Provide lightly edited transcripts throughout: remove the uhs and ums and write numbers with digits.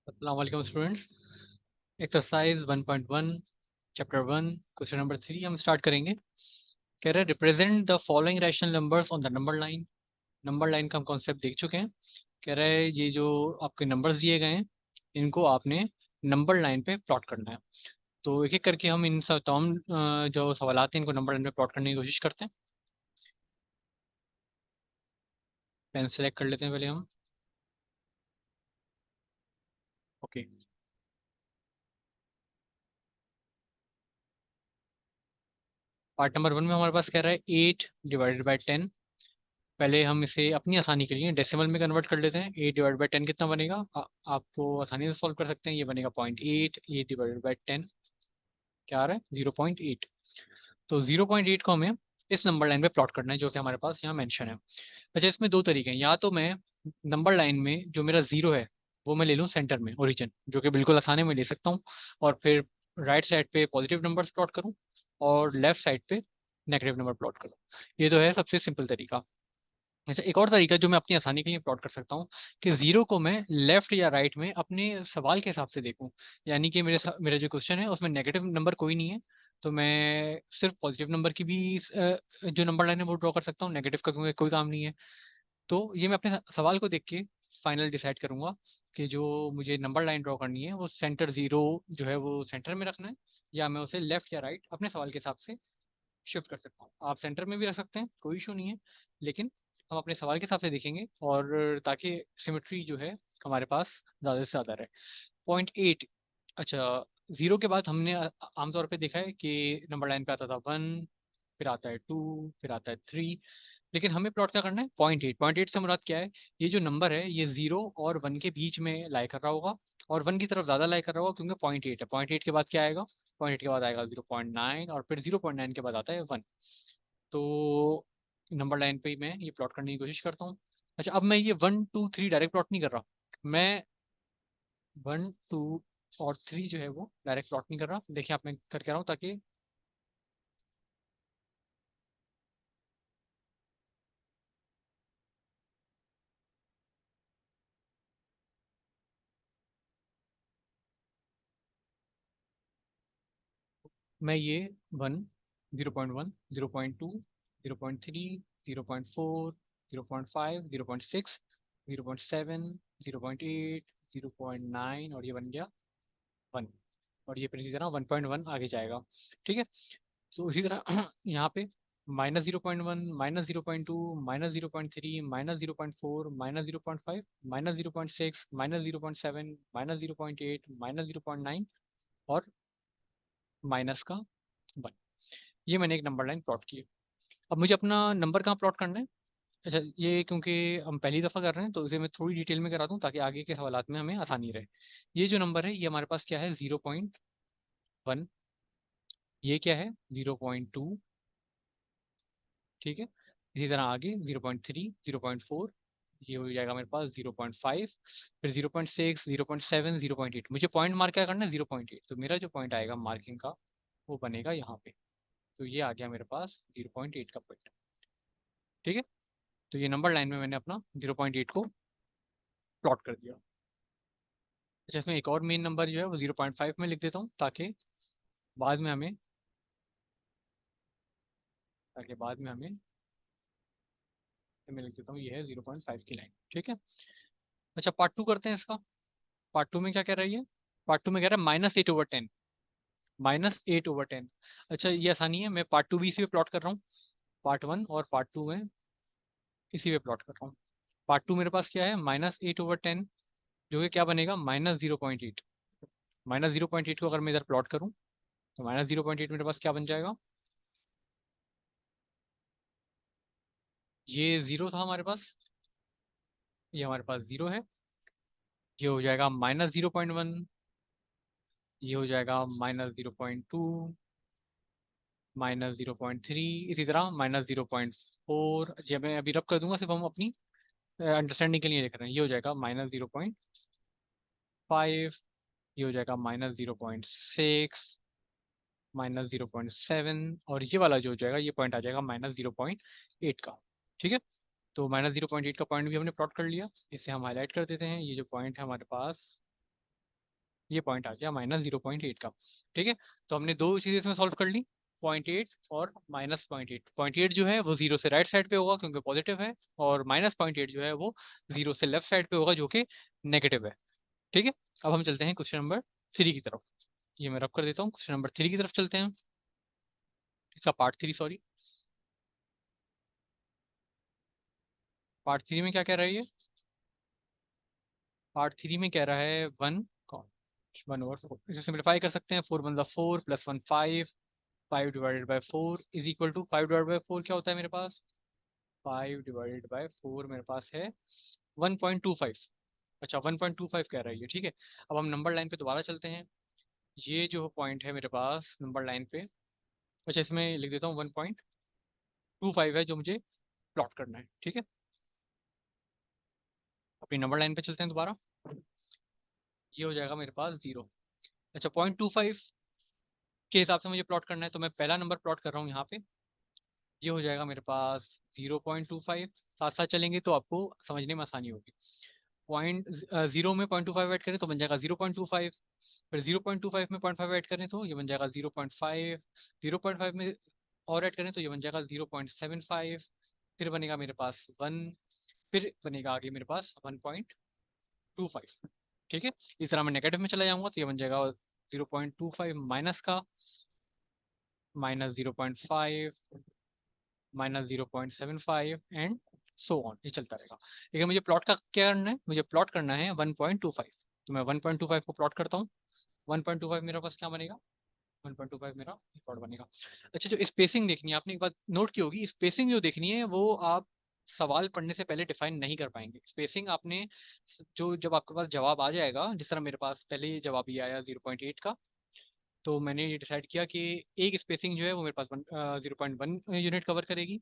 अस्सलाम वालेकुम students. Exercise 1.1 chapter 1 question number 3 हम स्टार्ट करेंगे। कह रहे represent the following rational numbers on the number line. Number line का हम कॉन्सेप्ट देख चुके हैं। कह रहे हैं ये जो आपके नंबर्स दिए गए हैं इनको आपने नंबर लाइन पे प्लॉट करना है। तो एक एक करके हम इन सब तमाम जो सवाल हैं इनको नंबर लाइन पे प्लॉट करने की कोशिश करते हैं। पेन सेलेक्ट कर लेते हैं पहले हम। ओके। पार्ट नंबर 1 में हमारे पास कह रहा है 8/10। पहले हम इसे अपनी आसानी के लिए डेसिमल में कन्वर्ट कर लेते हैं। 8/10 कितना बनेगा? आपको आसानी से सॉल्व कर सकते हैं। ये बनेगा 0.8। 8/10 क्या आ रहा है? 0.8। तो 0.8 को हमें इस नंबर लाइन पे प्लॉट करना है जो कि हमारे पास यहाँ मेंशन है। अच्छा, इसमें दो तरीके हैं। या तो मैं नंबर लाइन में जो मेरा जीरो है वो मैं ले लूँ सेंटर में, ओरिजिन, जो कि बिल्कुल आसानी में ले सकता हूँ। और फिर राइट साइड पे पॉजिटिव नंबर्स प्लॉट करूँ और लेफ्ट साइड पे नेगेटिव नंबर प्लॉट करूँ। ये तो है सबसे सिंपल तरीका। अच्छा, एक और तरीका जो मैं अपनी आसानी के लिए प्लॉट कर सकता हूँ कि जीरो को मैं लेफ्ट या राइट में अपने सवाल के हिसाब से देखूं। यानी कि मेरा जो क्वेश्चन है उसमें नेगेटिव नंबर कोई नहीं है, तो मैं सिर्फ पॉजिटिव नंबर की भी जो नंबर लाइन है वो ड्रॉ कर सकता हूँ। नेगेटिव का क्योंकि कोई काम नहीं है। तो ये मैं अपने सवाल को देख के फाइनल डिसाइड करूंगा कि जो मुझे नंबर लाइन ड्रॉ करनी है वो सेंटर जीरो जो है वो सेंटर में रखना है, या मैं उसे लेफ्ट या राइट अपने सवाल के हिसाब से शिफ्ट कर सकता हूँ। आप सेंटर में भी रख सकते हैं, कोई इशू नहीं है। लेकिन हम अपने सवाल के हिसाब से देखेंगे और ताकि सिमेट्री जो है हमारे पास ज़्यादा से ज़्यादा रहे। 0.8। अच्छा, जीरो के बाद हमने आमतौर पे देखा है कि नंबर लाइन पे आता था 1, फिर आता है 2, फिर आता है 3। लेकिन हमें प्लॉट क्या करना है? 0.8। 0.8 से मुराद क्या है? ये जो नंबर है ये 0 और 1 के बीच में लाई कर रहा होगा, और 1 की तरफ ज़्यादा लाई कर रहा होगा क्योंकि 0.8 है। 0.8 के बाद क्या आएगा? 0.8 के बाद आएगा 0.9, और फिर 0.9 के बाद आता है 1। तो नंबर लाइन पे ही मैं ये प्लॉट करने की कोशिश करता हूँ। अच्छा, अब मैं ये 1 2 3 डायरेक्ट प्लॉट नहीं कर रहा। मैं 1 2 और 3 जो है वो डायरेक्ट प्लॉट नहीं कर रहा। देखिए आप, मैं करके रहा हूँ ताकि मैं ये 1, 0.1, 0.2, 0.3, 0.4, 0.5, 0.6, 0.7, 0.8, 0.9, और ये बन गया 1। और ये फिर इसी तरह 1.1 आगे जाएगा। ठीक है। तो इसी तरह यहाँ पे -0.1, -0.2, -0.3, -0.4, -0.5, -0.6, -0.7, -0.8, -0.9 और -1। ये मैंने एक नंबर लाइन प्लॉट की है। अब मुझे अपना नंबर कहाँ प्लॉट करना है? अच्छा, ये क्योंकि हम पहली दफ़ा कर रहे हैं तो इसे मैं थोड़ी डिटेल में करा दूँ ताकि आगे के सवालात में हमें आसानी रहे। ये जो नंबर है ये हमारे पास क्या है? 0.1। ये क्या है? 0.2। ठीक है। इसी तरह आगे 0.3, 0.4, ये हो जाएगा मेरे पास 0.5, फिर 0.6, 0.7, 0.8। मुझे पॉइंट मार्क क्या करना है? 0.8। तो मेरा जो पॉइंट आएगा मार्किंग का वो बनेगा यहाँ पे। तो ये आ गया मेरे पास 0.8 का पॉइंट। ठीक है। तो ये नंबर लाइन में मैंने अपना 0.8 को प्लॉट कर दिया। अच्छा, इसमें एक और मेन नंबर जो है वो 0.5 में लिख देता हूँ बाद में हमें ताकि बाद में हमें मैं लिख देता हूँ ये है 0.5 की लाइन। ठीक है। अच्छा, पार्ट टू करते हैं इसका। पार्ट टू में क्या कह रही है? पार्ट टू में कह रहा है -8/10। -8/10। अच्छा, ये आसानी है, मैं पार्ट टू भी इसी पे प्लॉट कर रहा हूँ। पार्ट वन और पार्ट टू में इसी पे प्लॉट कर रहा हूँ। पार्ट टू मेरे पास क्या है? -8/10, जो कि क्या बनेगा? -0.8। -0.8 को अगर मैं इधर प्लॉट करूँ तो -0.8 मेरे पास क्या बन जाएगा? ये जीरो था हमारे पास, ये हमारे पास जीरो है। ये हो जाएगा -0.1, ये हो जाएगा -0.2, -0.3, इसी तरह -0.4। ये मैं अभी रब कर दूंगा, सिर्फ हम अपनी अंडरस्टैंडिंग के लिए लिख रहे हैं। ये हो जाएगा -0.5, ये हो जाएगा -0.6, -0.7, और ये वाला जो हो जाएगा ये पॉइंट आ जाएगा -0.8 का। ठीक है। तो -0.8 का पॉइंट भी हमने प्लॉट कर लिया। इसे हम हाईलाइट कर देते हैं। ये जो पॉइंट है हमारे पास ये पॉइंट आ गया -0.8 का। ठीक है, तो हमने दो चीज़ें इसमें सॉल्व कर ली, 0.8 और -0.8। 0.8 जो है वो जीरो से राइट साइड पे होगा क्योंकि पॉजिटिव है, और -0.8 जो है वो जीरो से लेफ्ट साइड पे होगा जो कि नेगेटिव है। ठीक है, अब हम चलते हैं क्वेश्चन नंबर 3 की तरफ। ये मैं रब कर देता हूँ, क्वेश्चन नंबर 3 की तरफ चलते हैं, इसका पार्ट 3, सॉरी। पार्ट 3 में क्या कह रहा है ये? पार्ट 3 में कह रहा है 1/4। इसे सिंप्लीफाई कर सकते हैं, 4 × 1 = 4 + 1 5, 5/4 इज इक्वल टू 5/4 क्या होता है मेरे पास? 5/4 मेरे पास है 1.25। अच्छा, 1.25 कह रहा है ये, ठीक है। अब हम नंबर लाइन पे दोबारा चलते हैं। ये जो पॉइंट है मेरे पास नंबर लाइन पे, अच्छा इसमें लिख देता हूँ 1.25 है जो मुझे प्लॉट करना है। ठीक है, अपनी नंबर लाइन पे चलते हैं दोबारा। ये हो जाएगा मेरे पास 0। अच्छा, 0.25 के हिसाब से मुझे प्लॉट करना है, तो मैं पहला नंबर प्लॉट कर रहा हूँ यहाँ पे। ये हो जाएगा मेरे पास 0.25। साथ साथ चलेंगे तो आपको समझने में आसानी होगी। पॉइंट जीरो में 0.25 ऐड करें तो बन जाएगा 0.25। फिर 0.25 में 0.5 ऐड करें तो ये बन जाएगा 0.5। 0.5 में और ऐड करें तो ये बन जाएगा 0.75। फिर बनेगा मेरे पास 1। फिर बनेगा आगे मेरे पास 1.25। ठीक है, इस तरह मैं नेगेटिव में चला जाऊंगा तो ये बन जाएगा 0.25 माइनस का -0.5 -0.75 एंड सो ऑन, ये चलता रहेगा। लेकिन मुझे प्लॉट का क्या करना है? मुझे प्लॉट करना है 1.25। तो मैं 1.25 को प्लॉट करता हूँ। 1.25 मेरे पास क्या बनेगा? 1.25 मेरा प्लॉट बनेगा। अच्छा, जो स्पेसिंग देखनी है आपने एक बात नोट की होगी, स्पेसिंग जो देखनी है वो आप सवाल पढ़ने से पहले डिफाइन नहीं कर पाएंगे। स्पेसिंग आपने जो जब आपके पास जवाब आ जाएगा, जिस तरह मेरे पास पहले ये जवाब ये आया 0.8 का, तो मैंने ये डिसाइड किया कि एक स्पेसिंग जो है वो मेरे पास 0.1 यूनिट कवर करेगी।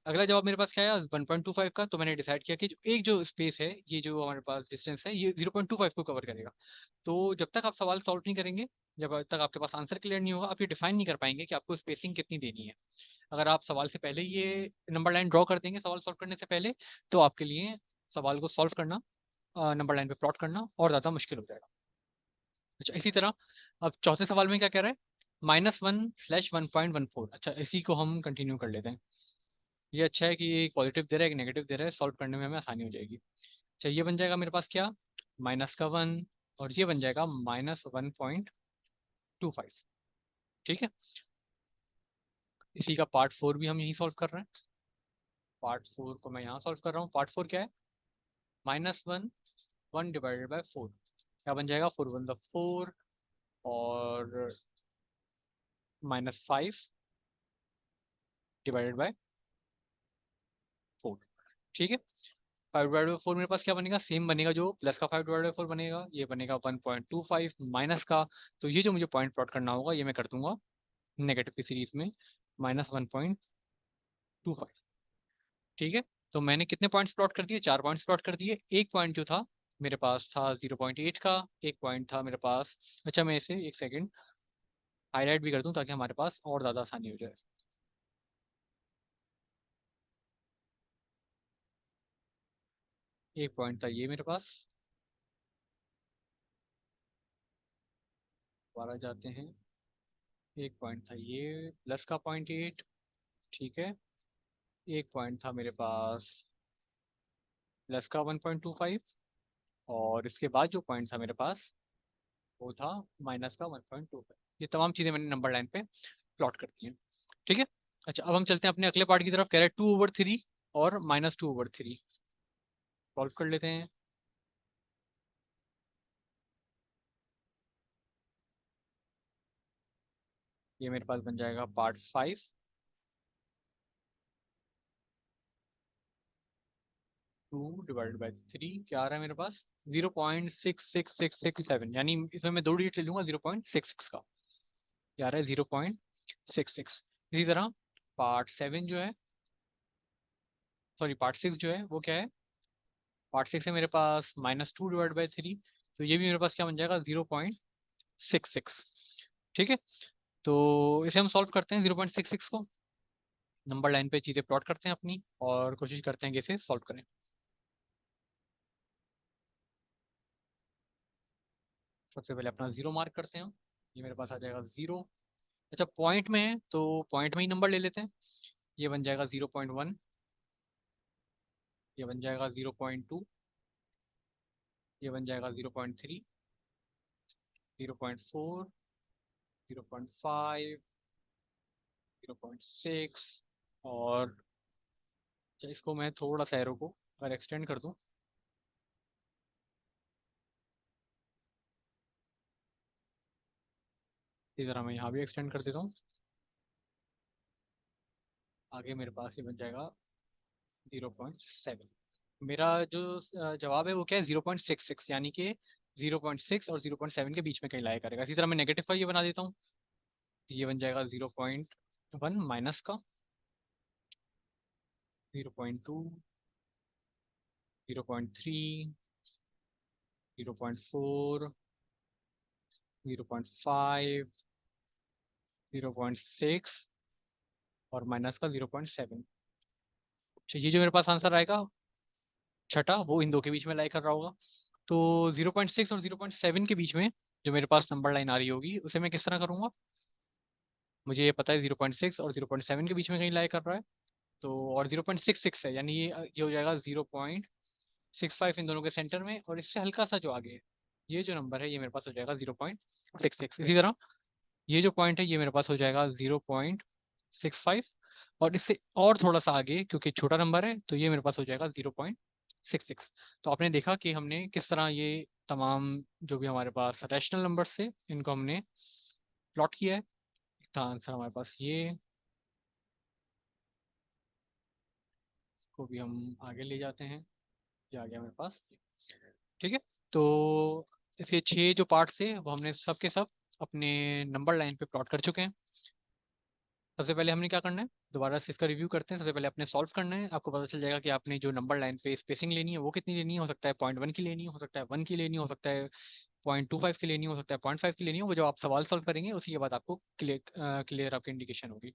अगला जवाब मेरे पास क्या आया 1.25 का, तो मैंने डिसाइड किया कि जो एक जो स्पेस है, ये जो हमारे पास डिस्टेंस है, ये 0.25 को कवर करेगा। तो जब तक आप सवाल सॉल्व नहीं करेंगे, जब तक आपके पास आंसर क्लियर नहीं होगा, आप ये डिफाइन नहीं कर पाएंगे कि आपको स्पेसिंग कितनी देनी है। अगर आप सवाल से पहले ये नंबर लाइन ड्रॉ कर देंगे सवाल सॉल्व करने से पहले, तो आपके लिए सवाल को सॉल्व करना, नंबर लाइन पे प्लॉट करना और ज़्यादा मुश्किल हो जाएगा। अच्छा, इसी तरह अब चौथे सवाल में क्या कह रहा है? -1/1.14। अच्छा, इसी को हम कंटिन्यू कर लेते हैं। ये अच्छा है कि ये एक पॉजिटिव दे रहा है, एक नेगेटिव दे रहा है, सॉल्व करने में हमें आसानी हो जाएगी। अच्छा, ये बन जाएगा मेरे पास क्या? -1, और ये बन जाएगा -1.25। ठीक है, इसी का पार्ट 4 भी हम यही सॉल्व कर रहे हैं। पार्ट 4 को मैं यहाँ सॉल्व कर रहा हूँ। पार्ट 4 क्या है? -1, 1/4 क्या बन जाएगा? 4 × 1 = 4, और -5/4। ठीक है, 5/4 मेरे पास क्या बनेगा? सेम बनेगा, जो प्लस का 5/4 बनेगा, ये बनेगा 1.25 माइनस का। तो ये जो मुझे पॉइंट प्लॉट करना होगा ये मैं कर दूंगा नेगेटिव की सीरीज में, -1.25। ठीक है, तो मैंने कितने पॉइंट्स प्लॉट कर दिए? 4 पॉइंट्स प्लॉट कर दिए। एक पॉइंट जो था मेरे पास था 0.8 का, एक पॉइंट था मेरे पास, अच्छा मैं इसे एक सेकेंड हाईलाइट भी कर दूं ताकि हमारे पास और ज़्यादा आसानी हो जाए। एक पॉइंट था ये मेरे पास, दोबारा जाते हैं। एक पॉइंट था ये प्लस का 0.8। ठीक है, एक पॉइंट था मेरे पास प्लस का 1.25, और इसके बाद जो पॉइंट था मेरे पास वो था माइनस का 1.25। ये तमाम चीज़ें मैंने नंबर लाइन पे प्लॉट कर दी हैं। ठीक है, अच्छा अब हम चलते हैं अपने अगले पार्ट की तरफ। कह रहे हैं 2/3 और -2/3 सॉल्व कर लेते हैं। ये मेरे पास बन जाएगा पार्ट 5। 2/3 क्या आ रहा है मेरे पास? 0.66667, यानी इसमें मैं दो डिजिट ले लूंगा 0.66 का, ये आ रहा है 0.66। इसी तरह पार्ट 7 जो है, सॉरी पार्ट 6 जो है वो क्या है? पार्ट 6 है मेरे पास -2/3, तो ये भी मेरे पास क्या बन जाएगा? 0.66। ठीक है, तो इसे हम सॉल्व करते हैं 0.66 को, नंबर लाइन पे चीज़ें प्लॉट करते हैं अपनी और कोशिश करते हैं कि इसे सॉल्व करें। सबसे पहले अपना जीरो मार्क करते हैं हम। ये मेरे पास आ जाएगा जीरो। अच्छा, पॉइंट में है तो पॉइंट में ही नंबर ले लेते हैं। ये बन जाएगा 0.1, ये बन जाएगा 0.2, ये बन जाएगा 0.3, 0.4, 0.5, 0.6। और अच्छा, इसको मैं थोड़ा सा एरो को अगर एक्सटेंड कर दूं, इसी तरह मैं यहाँ भी एक्सटेंड कर देता हूँ। आगे मेरे पास ये बन जाएगा 0.7। मेरा जो जवाब है वो क्या है, 0.66, यानी कि 0.6 और 0.7 के बीच में कहीं लाया करेगा। इसी तरह मैं नेगेटिव का ये बना देता हूँ। ये बन जाएगा 0.1 माइनस का 0.2, 0.3, 0.4, 0.5, 0.6 और माइनस का 0.7। अच्छा, ये जो मेरे पास आंसर आएगा छठा, वो इन दो के बीच में लाई कर रहा होगा। तो 0.6 और 0.7 के बीच में जो मेरे पास नंबर लाइन आ रही होगी उसे मैं किस तरह करूँगा। मुझे ये पता है 0.6 और 0.7 के बीच में कहीं लाई कर रहा है। तो और 0.66 है, यानी ये हो जाएगा 0.65 इन दोनों के सेंटर में, और इससे हल्का सा जो आगे है ये जो नंबर है ये मेरे पास हो जाएगा 0.66। इसी तरह ये जो पॉइंट है ये मेरे पास हो जाएगा 0.65, और इससे और थोड़ा सा आगे क्योंकि छोटा नंबर है तो ये मेरे पास हो जाएगा 0.66। तो आपने देखा कि हमने किस तरह ये तमाम जो भी हमारे पास रैशनल नंबर्स थे इनको हमने प्लॉट किया है। इसका आंसर हमारे पास ये, को भी हम आगे ले जाते हैं। ये आ गया मेरे पास। ठीक है। तो इसके छह जो पार्ट्स थे वो हमने सब के सब अपने नंबर लाइन पे प्लॉट कर चुके हैं। सबसे पहले हमने क्या करना है, दोबारा से इसका रिव्यू करते हैं। सबसे पहले आपने सॉल्व करना है, आपको पता चल जाएगा कि आपने जो नंबर लाइन पे स्पेसिंग लेनी है वो कितनी लेनी है। हो सकता है 0.1 की लेनी हो सकता है 1 की लेनी हो सकता है 0.25 की लेनी हो सकता है 0.5 की लेनी हो। वो जो आप सवाल सॉल्व करेंगे उसी के बाद आपको क्लियर क्लियर आपकी इंडिकेशन होगी।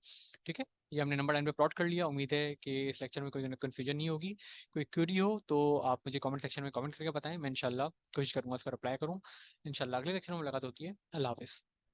ठीक है। ये हमने नंबर लाइन पे प्लॉट कर लिया। उम्मीद है कि इस लेक्चर में कोई कन्फ्यूजन नहीं होगी। कोई क्वेरी हो तो आप मुझे कमेंट सेक्शन में कमेंट करके बताएं। मैं इंशाल्लाह कोशिश करूंगा उसका रिप्लाई करूँ। इंशाल्लाह अगले लेक्चर में मुलाकात होती है। अल्लाह हाफिज़।